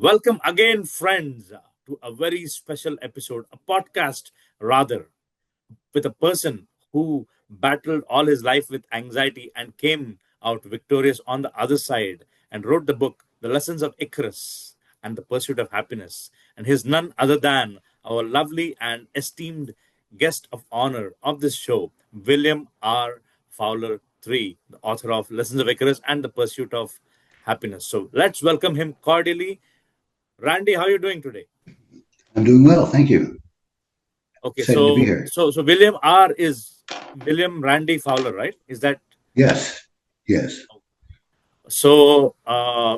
Welcome again, friends, to a very special episode, a podcast rather, with a person who battled all his life with anxiety and came out victorious on the other side and wrote the book, The Lessons of Icarus and the Pursuit of Happiness. And he's none other than our lovely and esteemed guest of honor of this show, William R. Fowler III, the author of Lessons of Icarus and the Pursuit of Happiness. So let's welcome him cordially. Randy, how are you doing today? I'm doing well, thank you. Okay, Excited to be so here. so so William R is William Randy Fowler, right? Is that Yes, yes. so?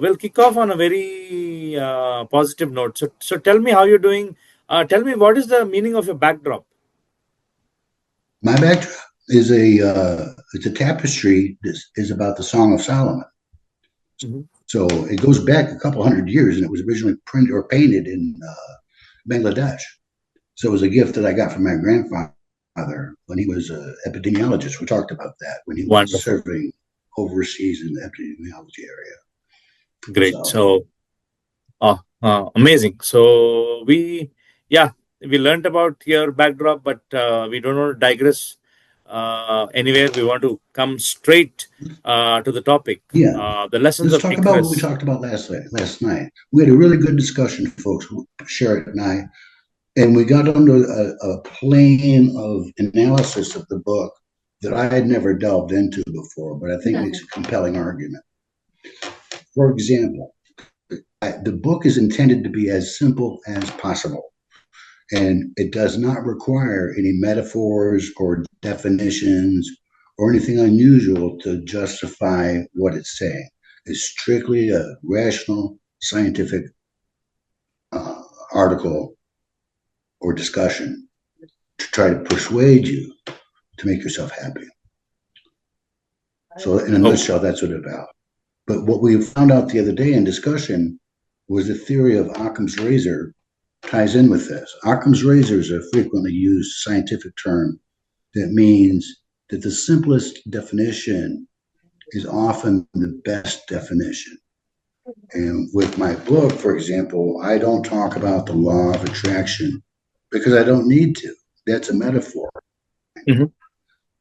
We'll kick off on a very positive note. So tell me how you're doing. Tell me what is the meaning of your backdrop? My backdrop is it's a tapestry that is about the Song of Solomon. Mhm. So it goes back a couple hundred years, and it was originally printed or painted in Bangladesh. So it was a gift that I got from my grandfather when he was an epidemiologist. We talked about that when he was Wonderful, serving overseas in the epidemiology area. great. So So, amazing. So we learned about your backdrop, but we don't want to digress anywhere. We want to come straight to the topic. yeah, The lessons let's of talk about what we Icarus. talked about last night. We had a really good discussion, folks. Sherrod and I. And we got onto a plane of analysis of the book that I had never delved into before, but I think makes a compelling argument. For example, the book is intended to be as simple as possible, and it does not require any metaphors or definitions or anything unusual to justify what it's saying. It's strictly a rational, scientific article or discussion to try to persuade you to make yourself happy. So, in a Oh, nutshell, that's what it's about. But what we found out the other day in discussion was the theory of Occam's razor ties in with this. Occam's razor is a frequently used scientific term that means that the simplest definition is often the best definition. And with my book, for example, I don't talk about the law of attraction because I don't need to. That's a metaphor. mhm.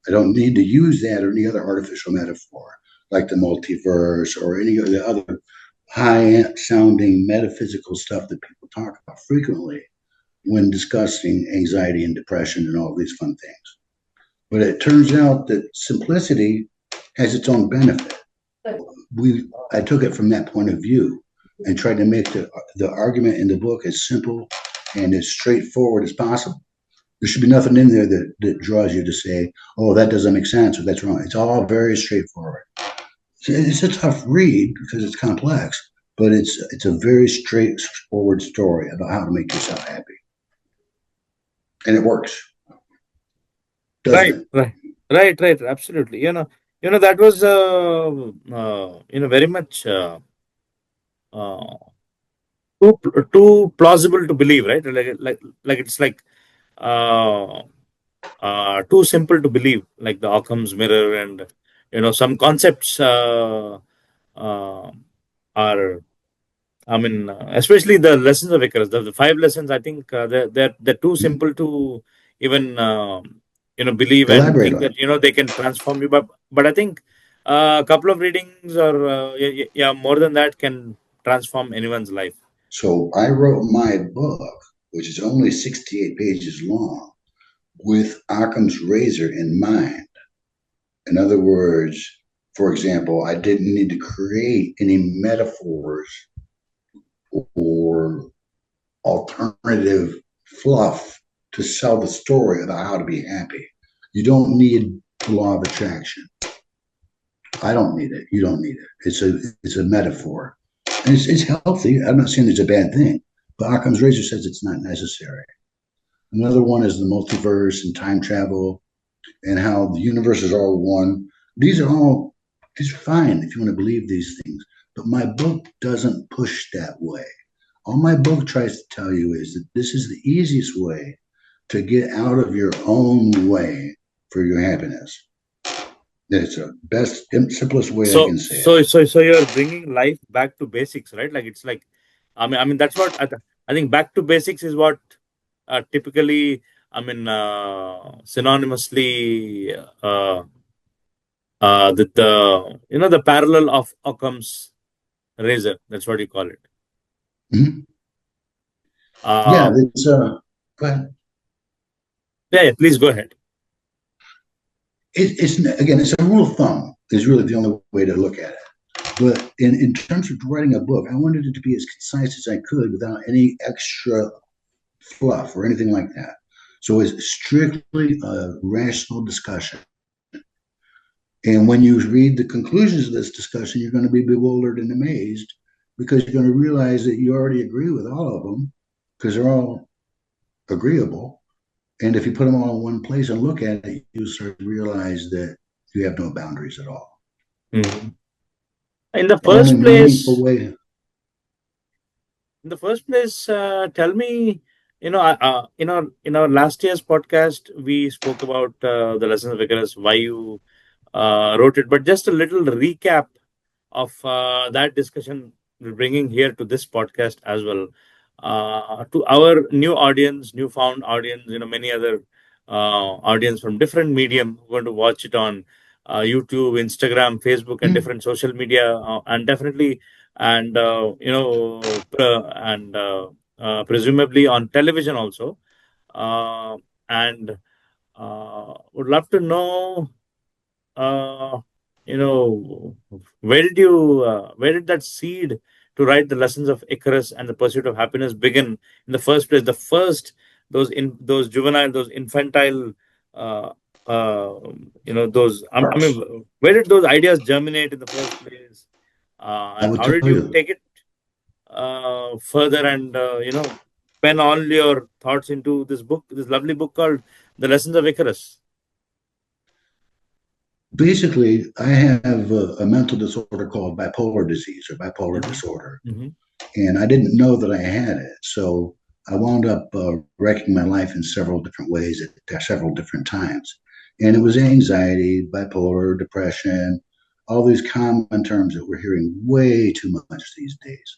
I don't need to use that or any other artificial metaphor like the multiverse or any of the other high sounding metaphysical stuff that people talk about frequently when discussing anxiety and depression and all these fun things. But it turns out that simplicity has its own benefit. I took it from that point of view and tried to make the argument in the book as simple and as straightforward as possible. There should be nothing in there that draws you to say, oh, that doesn't make sense or that's wrong. It's all very straightforward. It's a tough read because it's complex, but it's a very straightforward story about how to make yourself happy. And it works, Right, doesn't it? right. Absolutely. That was very much uh, too plausible to believe, right? Like it's like uh, too simple to believe, like the Occam's mirror, and some concepts uh, are. I mean, especially the lessons of Icarus, the five lessons. I think they're too simple to even believe and Elaborate think on that it. they can transform you. But I think a couple of readings or more than that can transform anyone's life. So I wrote my book, which is only 68 pages long, with Occam's razor in mind. In other words, for example, I didn't need to create any metaphors or alternative fluff to sell the story about how to be happy. You don't need the law of attraction. I don't need it. You don't need it. It's a metaphor. And it's healthy. I'm not saying it's a bad thing, but Occam's razor says it's not necessary. Another one is the multiverse and time travel and how the universe is all one. These are fine if you want to believe these things. But my book doesn't push that way. All my book tries to tell you is that this is the easiest way to get out of your own way for your happiness. It's the best, simplest way I So can say it. so so so you're bringing life back to basics, right? Like it's like I mean that's what I think. Back to basics is what typically, synonymously, the parallel of Occam's razor. That's what you call it. Mhm. Yeah, Uh, it's but yeah, yeah, please go ahead. it's again, it's a rule of thumb is really the only way to look at it. But in terms of writing a book, I wanted it to be as concise as I could without any extra fluff or anything like that. So it's strictly a rational discussion. And when you read the conclusions of this discussion, you're going to be bewildered and amazed because you're going to realize that you already agree with all of them because they're all agreeable. And if you put them all in one place and look at it, you start to realize that you have no boundaries at all. Mhm. In the The only first meaningful place, way. tell me, in our last year's podcast, we spoke about the lessons of Icarus, why you wrote it, but just a little recap of that discussion we're bringing here to this podcast as well. To our new audience, newfound audience, many other audience from different medium who are going to watch it on YouTube, Instagram, Facebook, and Hmm. different social media, and definitely, and presumably on television also. Uh, and would love to know, uh, where did that seed to write the lessons of Icarus and the pursuit of happiness begin in the first place? The first, those juvenile, those infantile, uh, those. I Sparks. mean, where did those ideas germinate in the first place? I And would how tell did you you, take it further and pen all your thoughts into this book, this lovely book called The Lessons of Icarus? basically, I have a mental disorder called bipolar disease or bipolar Hmm. disorder, Hmm. and I didn't know that I had it. So I wound up wrecking my life in several different ways at several different times. And it was anxiety, bipolar, depression, all these common terms that we're hearing way too much these days.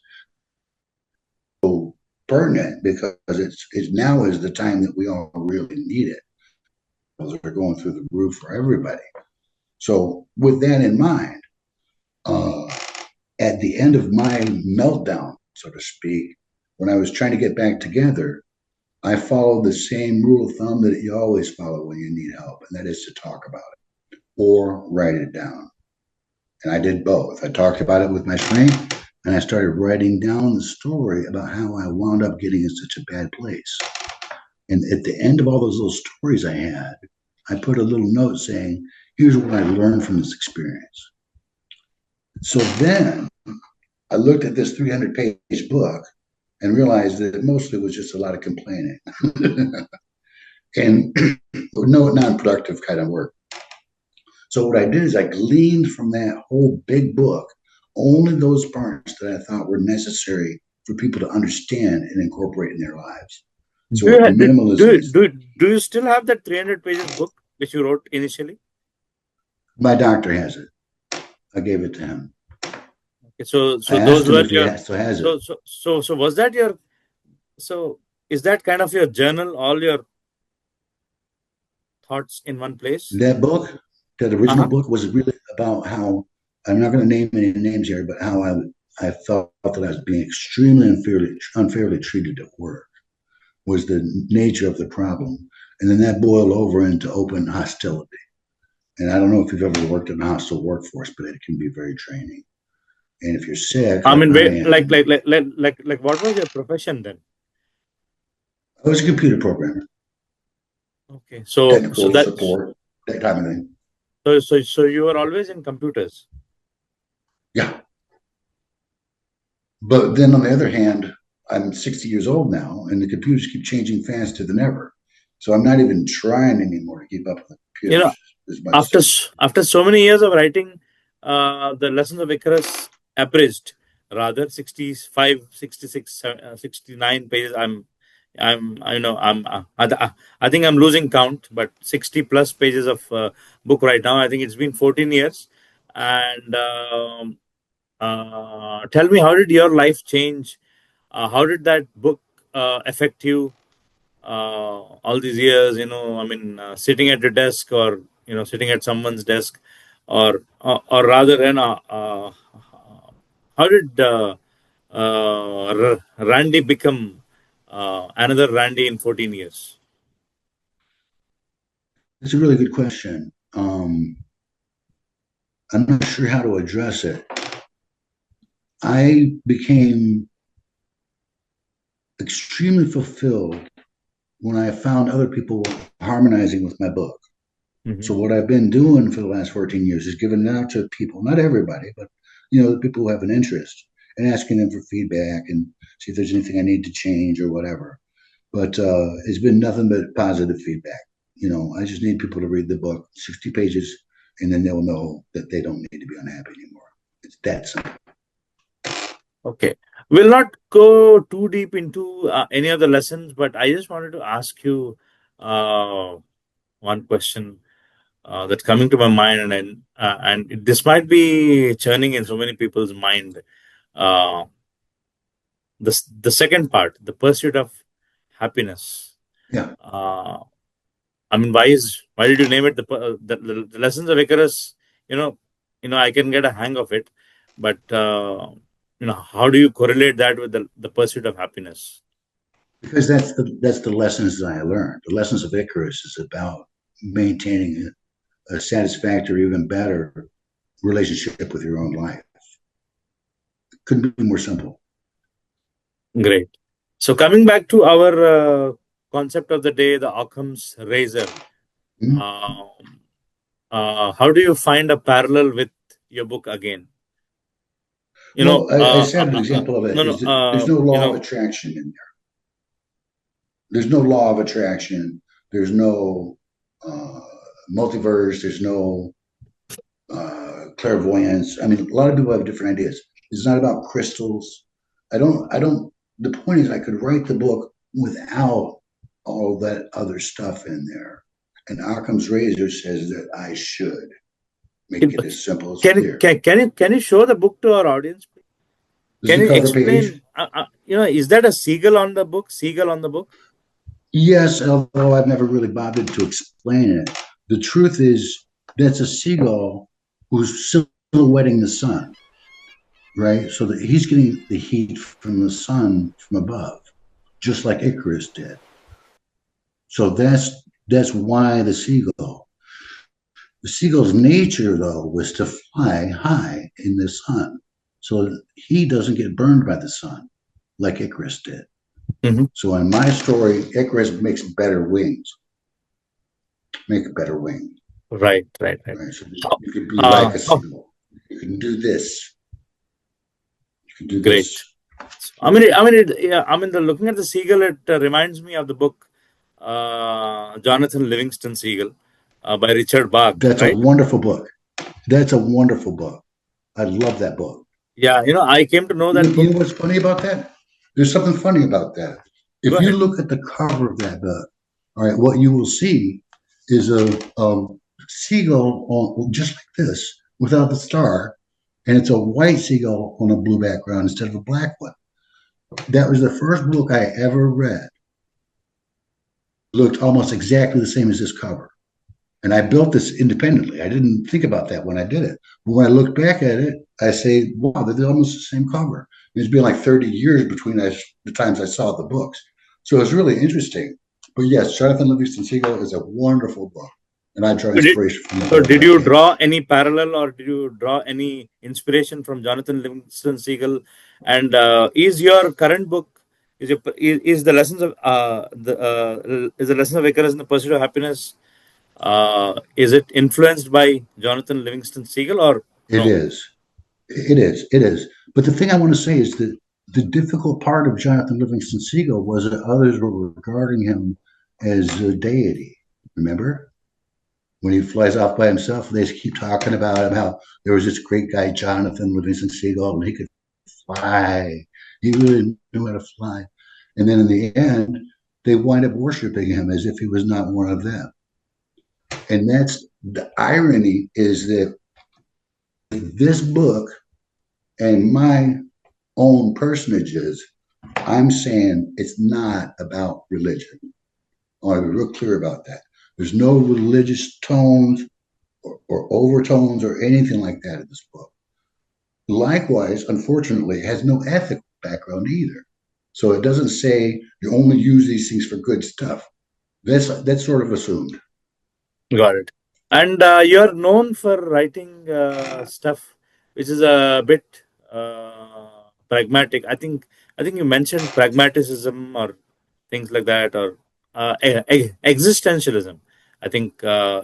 So pertinent because it's now is the time that we all really need it. Those are going through the roof for everybody. So with that in mind, uh, at the end of my meltdown, so to speak, when I was trying to get back together, I followed the same rule of thumb that you always follow when you need help, and that is to talk about it or write it down. And I did both. I talked about it with my shrink, and I started writing down the story about how I wound up getting in such a bad place. And at the end of all those little stories I had, I put a little note saying, here's what I learned from this experience. So then I looked at this 300-page book and realized that it mostly was just a lot of complaining and no non-productive kind of work. So what I did is I gleaned from that whole big book only those parts that I thought were necessary for people to understand and incorporate in their lives. Do So you, ha- minimalism is do you still have that 300 pages book which you wrote initially? my doctor has it. I gave it to him. Okay, so I those asked him were if he your still has it. so was that your so is that kind of your journal, all your thoughts in one place? That book, that original Uh-huh. book, was really about how I'm not going to name any names here, but how I felt that I was being extremely unfairly treated at work was the nature of the problem, and then that boiled over into open hostility. And I don't know if you've ever worked in a hostile workforce, but it can be very draining. And if you're sick, I like mean, I am, what was your profession then? I was a computer programmer, Okay, so technical that's support, that type of thing. so you were always in computers. Yeah. But then on the other hand, I'm 60 years old now, and the computers keep changing faster than ever. So I'm not even trying anymore to keep up with the You know, computers as much as after so many years of writing the lessons of Icarus abridged, rather 65, 66, 69 pages. I think I'm losing count, but 60 plus pages of book right now. I think it's been 14 years. And tell me, how did your life change How did that book affect you all these years? I mean, sitting at your desk, or sitting at someone's desk, or rather, how did Randy become another Randy in 14 years? It's a really good question. I'm not sure how to address it. I became extremely fulfilled when I found other people harmonizing with my book. Hmm. So what I've been doing for the last 14 years is giving it out to people, not everybody, but the people who have an interest, and asking them for feedback and see if there's anything I need to change or whatever. But it's been nothing but positive feedback. I just need people to read the book, 60 pages, and then they'll know that they don't need to be unhappy anymore. It's that simple. Okay. We'll not go too deep into any of the lessons, but I just wanted to ask you uh, one question that's coming to my mind, and this might be churning in so many people's mind. Uh, the second part, the pursuit of happiness. Yeah, Uh, I mean, why did you name it the lessons of Icarus? You know, I can get a hang of it, but how do you correlate that with the pursuit of happiness? because that's the lessons that I learned. The lessons of Icarus is about maintaining a satisfactory, even better relationship with your own life. Couldn't be more simple. Great. So coming back to our concept of the day, the Occam's razor. Hmm? Um, how do you find a parallel with your book again? Well, I said an example of No, it no, is that there's no law of attraction in there. There's no law of attraction. There's no uh, multiverse. There's no clairvoyance. I mean, a lot of people have different ideas. It's not about crystals. I don't. The point is, I could write the book without all that other stuff in there. And Occam's razor says that I should make it as simple as clear. can you show the book to our audience? This is Can the you cover page. explain? Is that a seagull on the book? Seagull on the book? Yes, although I've never really bothered to explain it. The truth is, that's a seagull who's silhouetting the sun, right? So that he's getting the heat from the sun from above, just like Icarus did. So that's why the seagull. The seagull's nature, though, was to fly high in the sun, so he doesn't get burned by the sun like Icarus did. Hmm. So in my story, Icarus makes better wings, make a better wing. Right, right, right. Right. So So, you could be like a oh, seagull. You can do this. You can do great. this. Looking at the seagull, it reminds me of the book Jonathan Livingston Seagull by Richard Bach, That's a right? wonderful book. That's a wonderful book. I love that book. Yeah, I came to know You know, that you book. know what's funny about that? There's something funny about that. Go If you ahead. look at the cover of that book, all right, what you will see is a seagull just like this without the star, and it's a white seagull on a blue background instead of a black one. That was the first book I ever read. Looked almost exactly the same as this cover. And I built this independently. I didn't think about that when I did it. But when I look back at it, I say, wow, they're almost the same cover. It's been like 30 years between the times I saw the books. So it's really interesting. But yes, Jonathan Livingston Seagull is a wonderful book. And I draw Did, inspiration from the so, book did like you him. draw any parallel, or did you draw any inspiration from Jonathan Livingston Seagull? And is your current book is the lessons of is the lessons of Icarus in the Pursuit of Happiness? Is it influenced by Jonathan Livingston Seagull, or It no? is. It is. It is. But the thing I want to say is that the difficult part of Jonathan Livingston Seagull was that others were regarding him as a deity. Remember? When he flies off by himself, they keep talking about him, how there was this great guy, Jonathan Livingston Seagull, and he could fly. He really knew how to fly. And then in the end, they wind up worshiping him as if he was not one of them. And that's the irony is that this book and my own personages I'm saying it's not about religion. I want to be real clear about that. There's no religious tones or overtones or anything like that in this book. Likewise, unfortunately, it has no ethical background either. So it doesn't say you only use these things for good stuff. That's sort of assumed. Got it. And you're known for writing stuff which is a bit pragmatic. I think you mentioned pragmatism or things like that, or existentialism. I think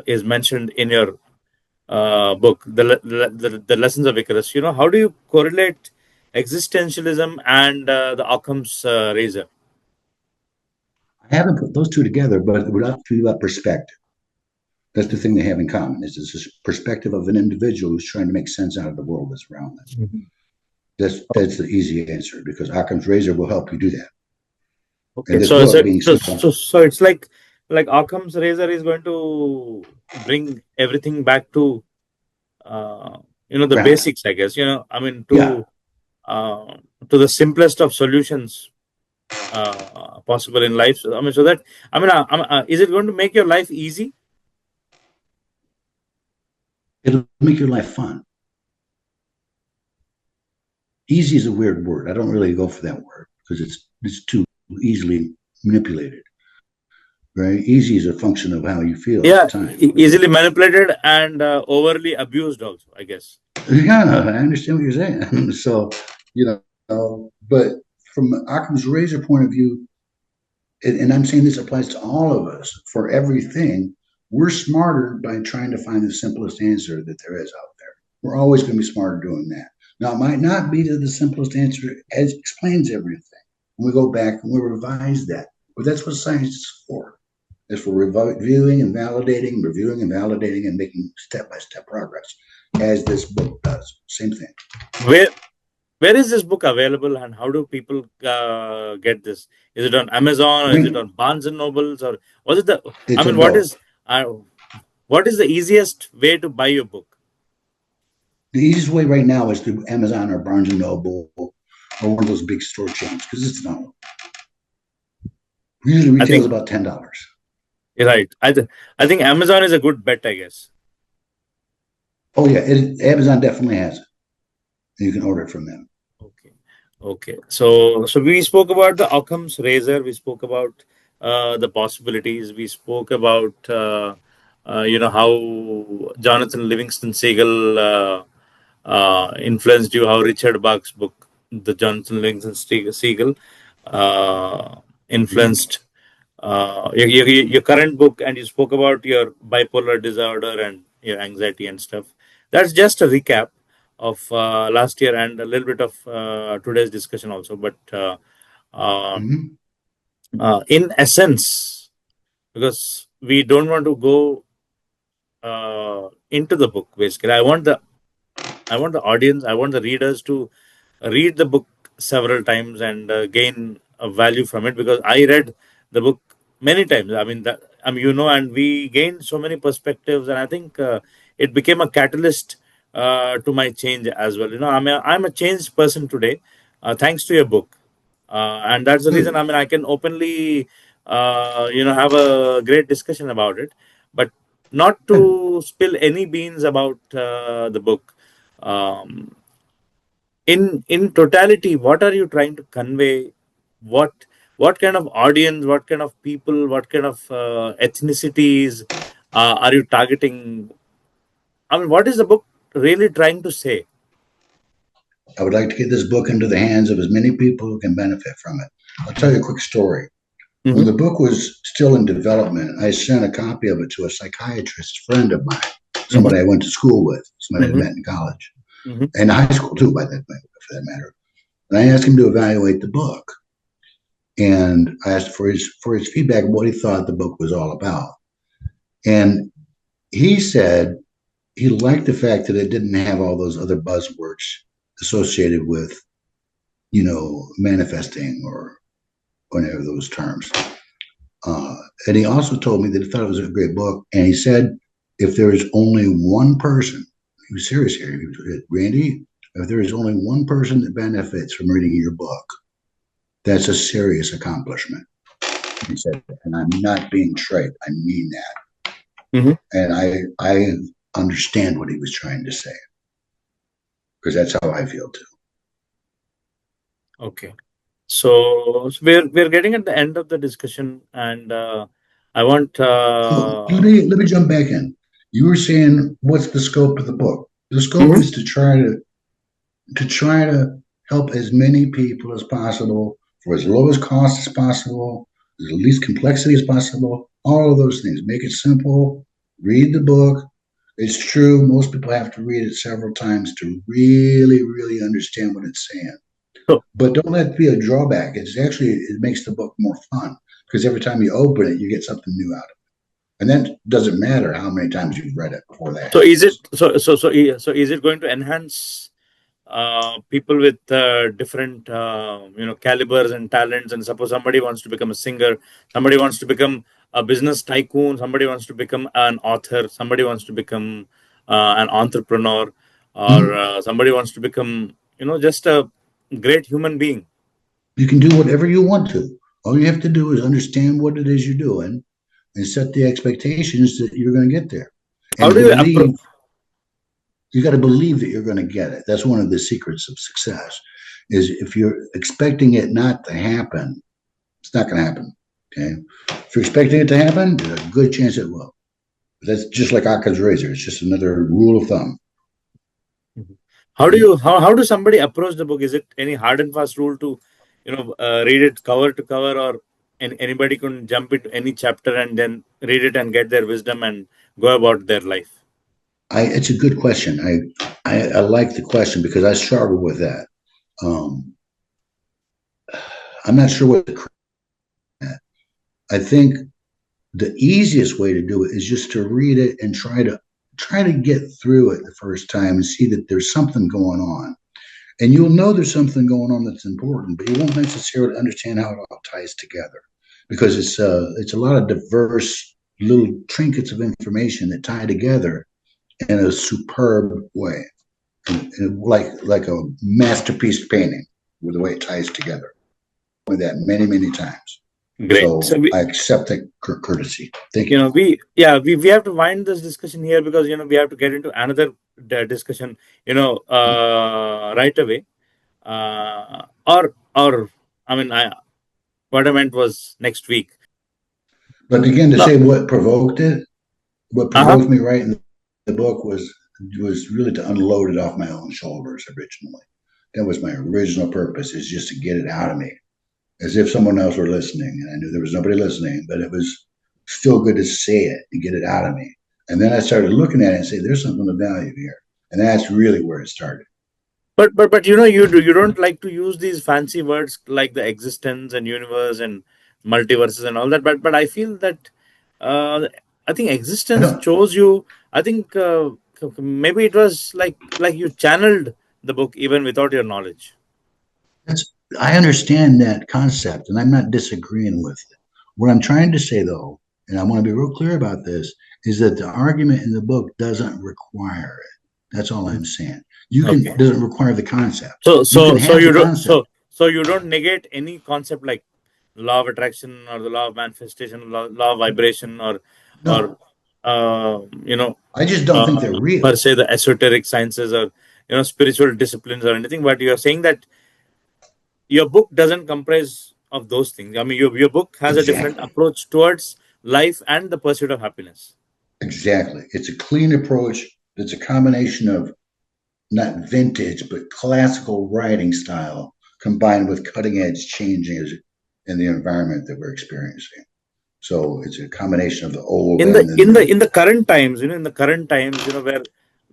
is mentioned in your book, the lessons of Icarus. How do you correlate existentialism and the Occam's razor? I haven't put those two together, but we're not talking about perspective. That's the thing they have in common. Is this perspective of an individual who's trying to make sense out of the world that's around them. Mhm. That's the easy answer because Occam's razor will help you do that. And Okay, this so is book it being so simple, so so it's like Occam's razor is going to bring everything back to uh, the grounded. basics, I guess. I mean Yeah, uh, to the simplest of solutions possible in life. So, I mean, so that is it going to make your life easy? it'll make your life fun. Easy is a weird word. I don't really go for that word because it's too easily manipulated. Right? Easy is a function of how you feel at the Yeah, time. easily manipulated and overly abused also, I guess. Yeah, I understand what you're saying. So, you but from Occam's razor point of view, and I'm saying this applies to all of us for everything, we're smarter by trying to find the simplest answer that there is out there. We're always going to be smarter doing that. Now, it might not be that the simplest answer as explains everything. And we go back and we revise that. But that's what science is for. It's for reviewing and validating, and making step by step progress, as this book does. Same thing. Where where is this book available, and how do people get this? Is it on Amazon, or is it Right? on Barnes and Nobles, or was it the? I It's mean, on both. uh, what is the easiest way to buy your book? The easiest way right now is through Amazon or Barnes and Noble or one of those big store chains because it's not. Usually I retails think about $10. you're right. I think Amazon is a good bet, I guess. Oh yeah, Amazon definitely has it. You can order it from them. Okay. Okay. So we spoke about the Occam's razor. We spoke about the possibilities. We spoke about how Jonathan Livingston Seagull influenced you. How Richard Bach's book, the Jonathan Livingston Seagull, Mhm. influenced your current book, and you spoke about your bipolar disorder and your anxiety and stuff. That's just a recap of last year and a little bit of today's discussion also. But um, Mhm. in essence, because we don't want to go into the book, basically, I want the audience, I want the readers to read the book several times and gain a value from it, because I read the book many times. And we gained so many perspectives, and I think it became a catalyst to my change as well. I'm a changed person today, thanks to your book, and that's the reason. Good. I can openly, have a great discussion about it, but not Good. to spill any beans about the book. Um, in totality, what are you trying to convey? What kind of audience, what kind of people, what kind of ethnicities are you targeting? I mean, what is the book really trying to say? I would like to get this book into the hands of as many people who can benefit from it. I'll tell you a Hmm. quick story. When Hmm. the book was still in development, I sent a copy of it to a psychiatrist friend of mine, Hmm. somebody I went to school with, somebody I Hmm. met in college, Hmm. and high school too, by that for that matter. And I asked him to evaluate the book, and I asked for his feedback, what he thought the book was all about. And he said he liked the fact that it didn't have all those other buzzwords associated with, manifesting or whatever those terms. And he also told me that he thought it was a great book. And he said, if there is only one person, he was serious here, he was, Randy, if there is only one person that benefits from reading your book, That's a serious accomplishment. He said, and I'm not being trite. I mean that. Hmm. And I understand what he was trying to say because that's how I feel too. Okay. So we're getting at the end of the discussion, and I want So let me jump back in. You were saying what's the scope of the book? The scope Mhm. is to try to help as many people as possible for as low as cost as possible, as least complexity as possible. All of those things. Make it simple. Read the book. It's true. Most people have to read it several times to really, really understand what it's saying. so But don't let it be a drawback. It makes the book more fun because every time you open it, you get something new out of it. And then it doesn't matter how many times you've read it before that so is it happens. so is it going to enhance people with different calibers and talents? And suppose somebody wants to become a singer, somebody wants to become a business tycoon, somebody wants to become an author, somebody wants to become an entrepreneur, or Mhm. somebody wants to become just a great human being. You can do whatever you want to. All you have to do is understand what it is you're doing and set the expectations that you're going to get there. How And do you approach? you got to believe that you're going to get it. That's one of the secrets of success is if you're expecting it not to happen, it's not going to happen. Okay. If you're expecting it to happen, there's a good chance it will. That's just like Occam's razor. It's just another rule of thumb. How do somebody approach the book? Is it any hard and fast rule to read it cover to cover, or anybody can jump into any chapter and then read it and get their wisdom and go about their life? It's a good question. I like the question because I struggle with that. Um, I'm not sure what the. I think the easiest way to do it is just to read it and try to get through it the first time and see that there's something going on. And you'll know there's something going on that's important, but you won't necessarily understand how it all ties together because it's a lot of diverse little trinkets of information that tie together in a superb way, and like a masterpiece painting with the way it ties together. With that many times. Great. So So I accept that courtesy. Thank you. we have to wind this discussion here because we have to get into another discussion right away. Or I mean, what I meant was next week. But again, to No. say what Uh-huh. provoked me right in the book was really to unload it off my own shoulders originally. That was my original purpose, is just to get it out of me, as if someone else were listening. And I knew there was nobody listening, but it was still good to say it and get it out of me. And then I started looking at it and say, there's something of value here. And that's really where it started. But you don't like to use these fancy words like the existence and universe and multiverses and all that. But I feel that uh, I think I existence don't chose you. I think maybe it was like you channeled the book even without your knowledge. That's I understand that concept, and I'm not disagreeing with it. What I'm trying to say, though, and I want to be real clear about this, is that the argument in the book doesn't require it. That's all I'm saying. You can Okay. doesn't require the concept. So You can so so have the you don't concept. so you don't negate any concept like law of attraction or the law of manifestation, law of vibration, or No, you know I just don't think they're per real. se the esoteric sciences or spiritual disciplines or anything. But you're saying that your book doesn't comprise of those things. I mean, your book has a different Exactly. approach towards life and the pursuit of happiness. Exactly. It's a clean approach. It's a combination of not vintage, but classical writing style combined with cutting edge changes in the environment that we're experiencing. So it's a combination of the old in the and the in the new. in the current times, in the current times, where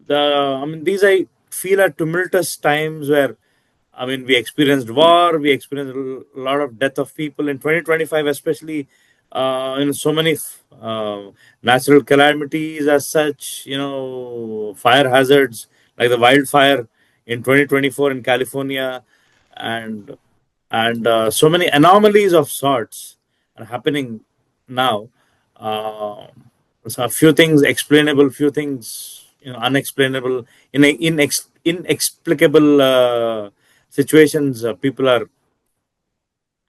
the I mean these I feel are tumultuous times where I mean we experienced war, we experienced a lot of death of people in 2025, especially so many natural calamities as such, fire hazards like the wildfire in 2024 in California, and so many anomalies of sorts are happening now. Uh, so a few things explainable, few things unexplainable. Inexplicable situations, people are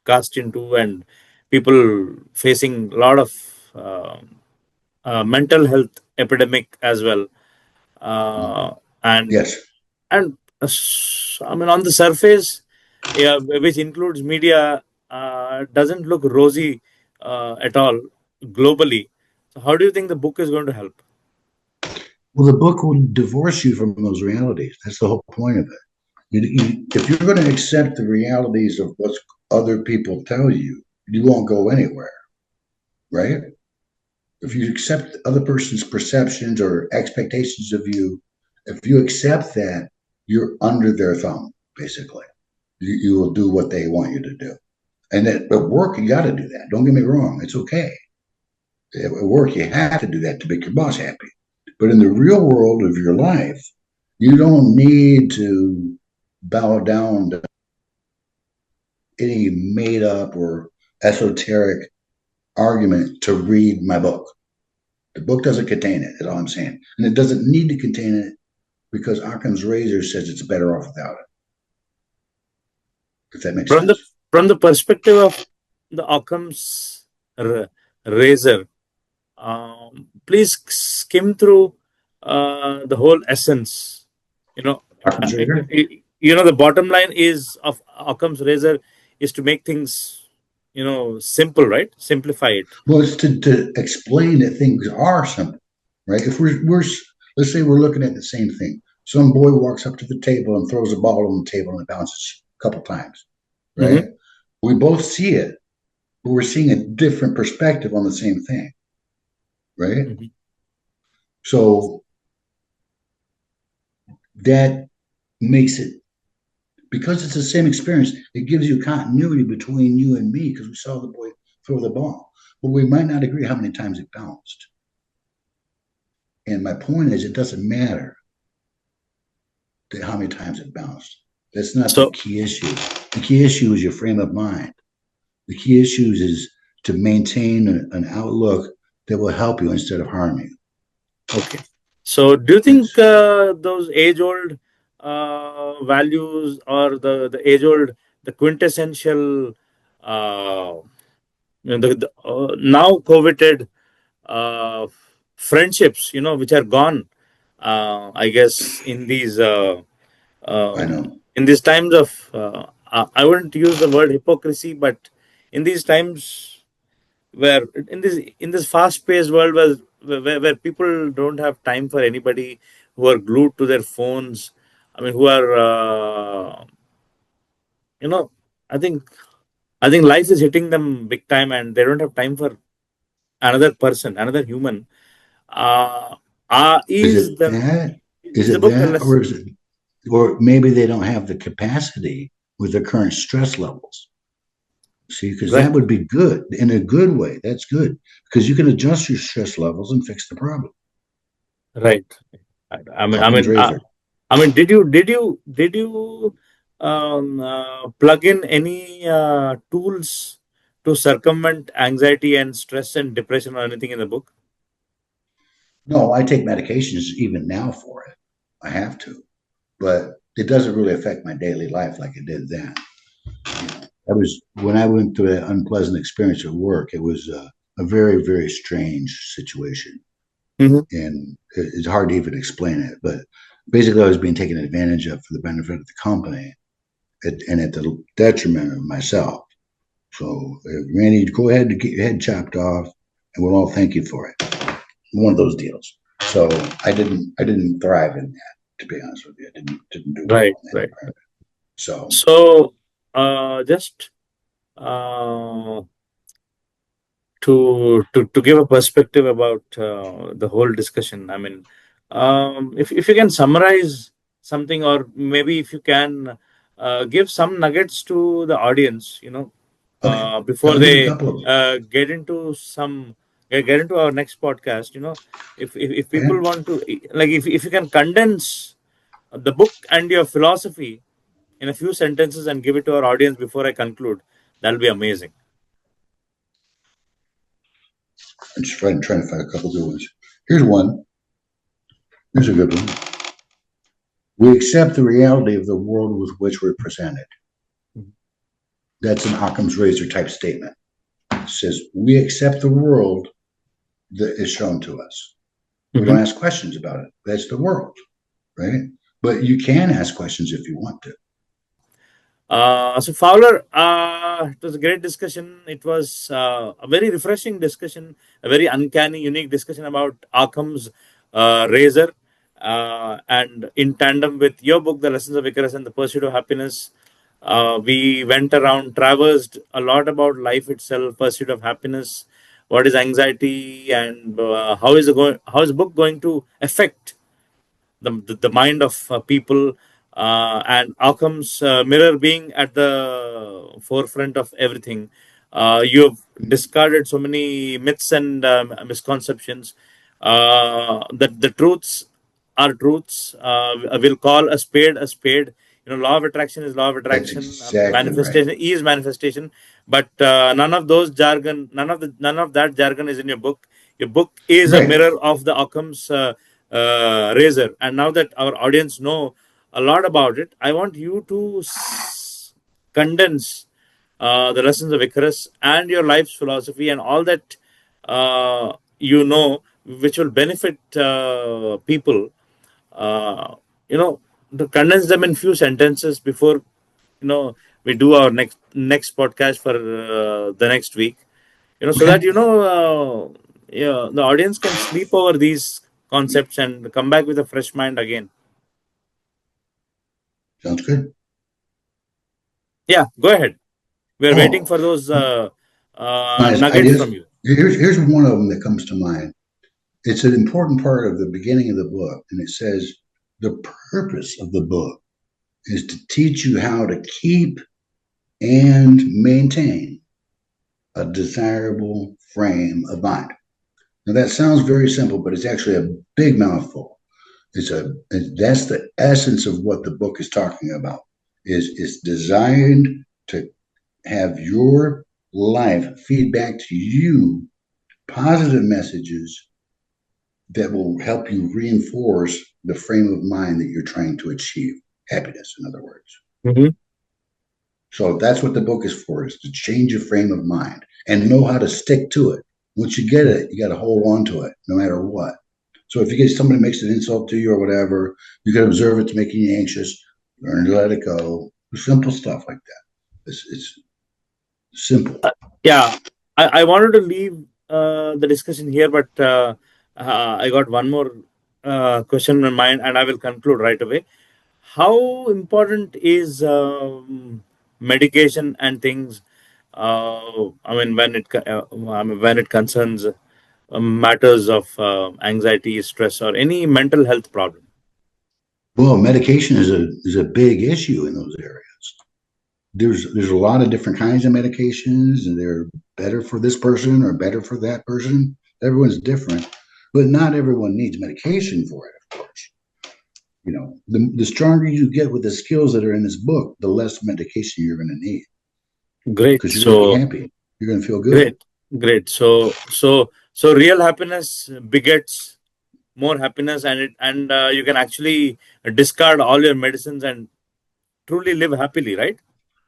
cast into, and people facing a lot of mental health epidemic as well. Uh, and Yes. I mean, on the surface, yeah, which includes media, doesn't look rosy at all globally. So how do you think the book is going to help? Well, the book will divorce you from those realities. That's the whole point of it. If you're going to accept the realities of what other people tell you, you won't go anywhere, right? If you accept other person's perceptions or expectations of you, if you accept that, you're under their thumb, basically. You will do what they want you to do. And at work, you got to do that. Don't get me wrong. It's okay. At work, you have to do that to make your boss happy. But in the real world of your life, you don't need to bow down to any made up or esoteric argument to read my book. The book doesn't contain it, is all I'm saying. And it doesn't need to contain it because Occam's razor says it's better off without it, if that makes From the sense. perspective of the Occam's razor, please skim through the whole essence. You know, Occam's razor? the bottom line is of Occam's razor is to make things, simple, right? Simplify it. Well, it's to explain that things are simple, right? If we're let's say we're looking at the same thing. Some boy walks up to the table and throws a ball on the table and it bounces a couple times, Hmm. right? We both see it, but we're seeing a different perspective on the same thing, right? Hmm. So that makes it, because it's the same experience, it gives you continuity between you and me because we saw the boy throw the ball. But we might not agree how many times it bounced. And my point is, it doesn't matter how many times it bounced. That's not the So, key issue. The key issue is your frame of mind. The key issue is to maintain an outlook that will help you instead of harm you. okay. So, do you think That's those age-old values, or the age-old, the quintessential, uh, now coveted uh, friendships, which are gone, I guess, I um, know. in these times of, I wouldn't use the word hypocrisy, but in these times where, in this fast-paced world, where people don't have time for anybody, who are glued to their phones, I mean, who are, you know, I think life is hitting them big time, and they don't have time for another person, another human. Uh, Is is it the that? Is is the it book a that, lesson? or is it, or maybe they don't have the capacity with their current stress levels? See, because that Right, would be good in a good way. That's good because you can adjust your stress levels and fix the problem. right. I, I mean, I Occam's mean, uh, razor. I mean, did you plug in any tools to circumvent anxiety and stress and depression or anything in the book? No, I take medications even now for it. I have to, but it doesn't really affect my daily life like it did then. You know, that was when I went through an unpleasant experience at work. It was a very, very strange situation, Hmm. and it's hard to even explain it. But basically, I was being taken advantage of for the benefit of the company, and at the detriment of myself. So, Randy, go ahead and get your head chopped off, and we'll all thank you for it. One of those deals. So I didn't thrive in that. To be honest with you, I didn't do well Right, in that right. environment. So So, just uh, to give a perspective about the whole discussion. I mean, if you can summarize something, or maybe if you can give some nuggets to the audience, okay, before I'll give you a they couple of them. get into our next podcast. If people Okay, want to, like, if you can condense the book and your philosophy in a few sentences and give it to our audience before I conclude, that'll be amazing. I'm just trying to find a couple good ones. Here's one. Here's a good one. We accept the reality of the world with which we're presented. That's an Occam's razor type statement. It says we accept the world that is shown to us. We don't Mhm. ask questions about it. That's the world, right? But you can ask questions if you want to. So Fowler, it was a great discussion. It was a very refreshing discussion, a very uncanny, unique discussion about Occam's razor, and in tandem with your book, The Lessons of Icarus and the Pursuit of Happiness, we went around, traversed a lot about life itself, pursuit of happiness, what is anxiety, and how is the book going to affect the mind of people, and Occam's mirror being at the forefront of everything. You have discarded so many myths and misconceptions. That the truths are truths. We'll call a spade a spade. Law of attraction is law of That's attraction. exactly right. Manifestation is manifestation. But none of those jargon, none of that jargon is in your book. Your book is a Right. mirror of the Occam's razor. And now that our audience know a lot about it, I want you to condense the lessons of Icarus and your life's philosophy and all that which will benefit people. Uh, you know, to condense them in few sentences before we do our next podcast for the next week, so that Okay. yeah, the audience can sleep over these concepts and come back with a fresh mind again. Sounds good. Yeah, go ahead. We're waiting Oh, for those nice nuggets ideas. from you. Here's one of them that comes to mind. It's an important part of the beginning of the book, and it says the purpose of the book is to teach you how to keep and maintain a desirable frame of mind. Now that sounds very simple, but it's actually a big mouthful. That's the essence of what the book is talking about. Is designed to have your life feed back to you positive messages that will help you reinforce the frame of mind that you're trying to achieve. Happiness, in other words. Hmm. So that's what the book is for, is to change your frame of mind and know how to stick to it. Once you get it, you got to hold on to it no matter what. So if you get somebody makes an insult to you or whatever, you can observe it to making you anxious, learn to let it go. Simple stuff like that. It's simple. Yeah, I wanted to leave the discussion here, but I got one more question in my mind, and I will conclude right away. How important is medication and things? I mean, when it concerns matters of anxiety, stress, or any mental health problem. Well, medication is a big issue in those areas. There's a lot of different kinds of medications, and they're better for this person or better for that person. Everyone's different, but not everyone needs medication for it, of course. The stronger you get with the skills that are in this book, the less medication you're going to need Great. because you're going to be So happy. You're going to feel good. great, great. So real happiness begets more happiness, and you can actually discard all your medicines and truly live happily, right?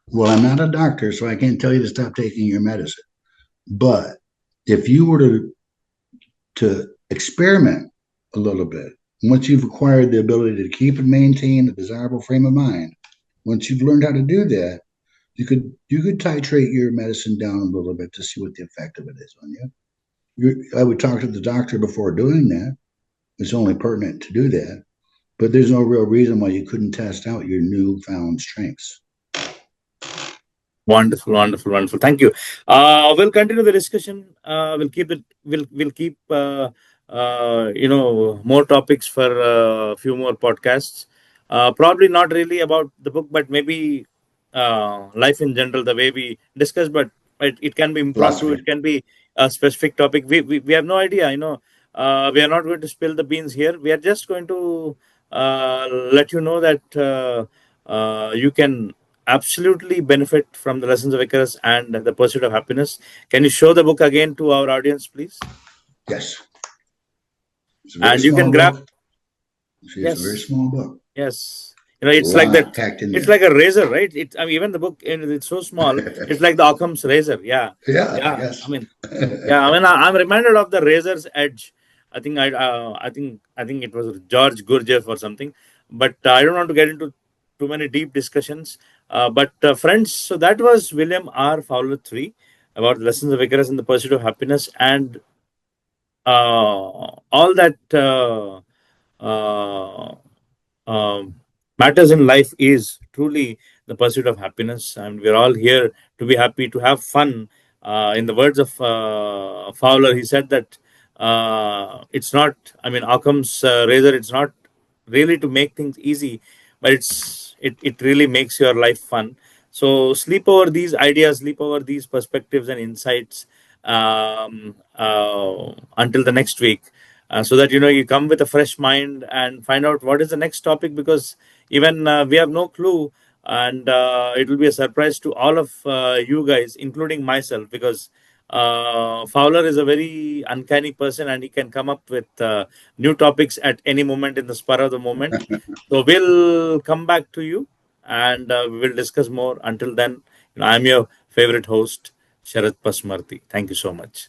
Well, I'm not a doctor, so I can't tell you to stop taking your medicine. But if you were to experiment a little bit, once you've acquired the ability to keep and maintain a desirable frame of mind, once you've learned how to do that, you could titrate your medicine down a little bit to see what the effect of it is on you. I would talk to the doctor before doing that. It's only pertinent to do that, but there's no real reason why you couldn't test out your newfound strengths. Wonderful, wonderful, wonderful. Thank you. We'll continue the discussion. We'll keep more topics for a few more podcasts. Probably not really about the book, but maybe life in general. The way we discuss, but it can be impromptu. Philosophy. It can be a specific topic. We have no idea. We are not going to spill the beans here. We are just going to let you know that you can absolutely benefit from the lessons of Icarus and the pursuit of happiness. Can you show the book again to our audience, please? Yes, it's a very And you can small grab, book. See, it's a very yes, small book. yes. It's like that. Lot packed in It's there. like a razor, right? I mean, even the book, it's so small. It's like the Occam's razor. Yeah, Yeah, yeah. I yes. mean, yeah. I mean, I'm reminded of the razor's edge. I think it was George Gurdjieff or something. But I don't want to get into too many deep discussions. But friends, so that was William R. Fowler 3 about lessons of Icarus and the pursuit of happiness, and all that uh, um, matters in life is truly the pursuit of happiness, and we're all here to be happy, to have fun. In the words of Fowler, he said that it's not, I mean, Occam's razor, it's not really to make things easy, but it really makes your life fun. So sleep over these ideas, sleep over these perspectives and insights until the next week, so that you come with a fresh mind and find out what is the next topic, because even we have no clue, and it will be a surprise to all of you guys, including myself, because Fowler is a very uncanny person, and he can come up with new topics at any moment in the spur of the moment. So we'll come back to you, and we will discuss more. Until then, I'm your favorite host, Sharat Pasmarti. Thank you so much.